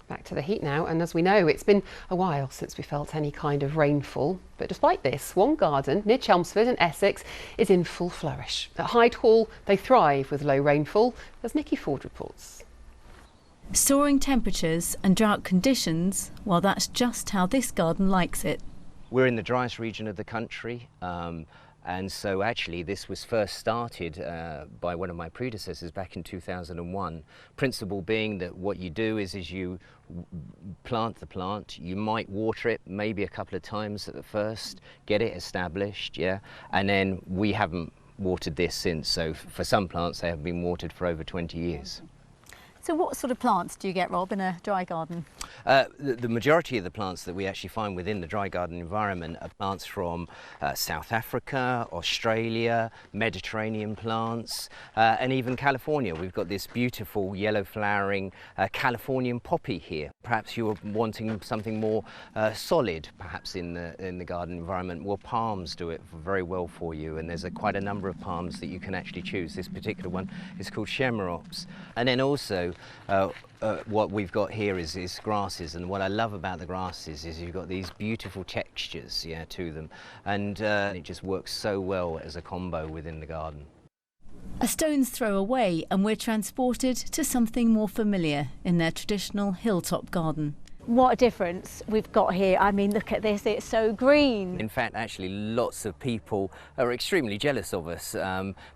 Back to the heat now, and as we know, it's been a while since we felt any kind of rainfall. But despite this, one garden near Chelmsford in Essex is in full flourish. At Hyde Hall, they thrive with low rainfall, as Nikki Ford reports. Soaring temperatures and drought conditions, well, that's just how this garden likes it. We're in the driest region of the country. And so actually this was first started by one of my predecessors back in 2001. Principle being that what you do is you plant the plant, you might water it maybe a couple of times at the first, get it established, yeah, and then we haven't watered this since. So for some plants they have been watered for over 20 years. So what sort of plants do you get, Rob, in a dry garden? The majority of the plants that we actually find within the dry garden environment are plants from South Africa, Australia, Mediterranean plants, and even California. We've got this beautiful yellow flowering Californian poppy here. Perhaps you were wanting something more solid, perhaps in the garden environment. Well, palms do it very well for you, and there's quite a number of palms that you can actually choose. This particular one is called Chamaerops. And then also what we've got here is grasses, and what I love about the grasses is you've got these beautiful textures, yeah, to them, and it just works so well as a combo within the garden. A stone's throw away and we're transported to something more familiar in their traditional hilltop garden. What a difference we've got here. I mean, look at this, it's so green. In fact, actually, lots of people are extremely jealous of us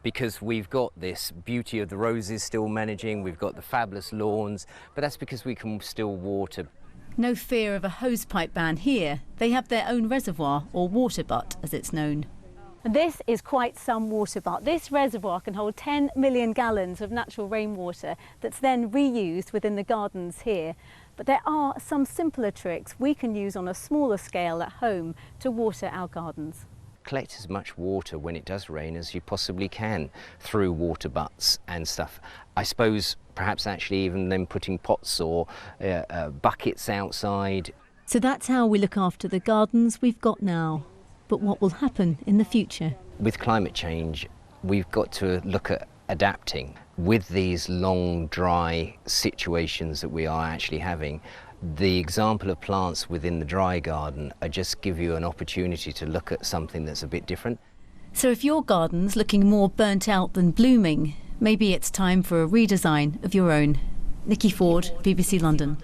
because we've got this beauty of the roses still managing, we've got the fabulous lawns, but that's because we can still water. No fear of a hosepipe ban here. They have their own reservoir, or water butt as it's known. This is quite some water butt. This reservoir can hold 10 million gallons of natural rainwater that's then reused within the gardens here. But there are some simpler tricks we can use on a smaller scale at home to water our gardens. Collect as much water when it does rain as you possibly can through water butts and stuff. I suppose perhaps actually even then putting pots or buckets outside. So that's how we look after the gardens we've got now. But what will happen in the future? With climate change, we've got to look at adapting. With these long, dry situations that we are actually having, the example of plants within the dry garden just give you an opportunity to look at something that's a bit different. So if your garden's looking more burnt out than blooming, maybe it's time for a redesign of your own. Nikki Ford, BBC London.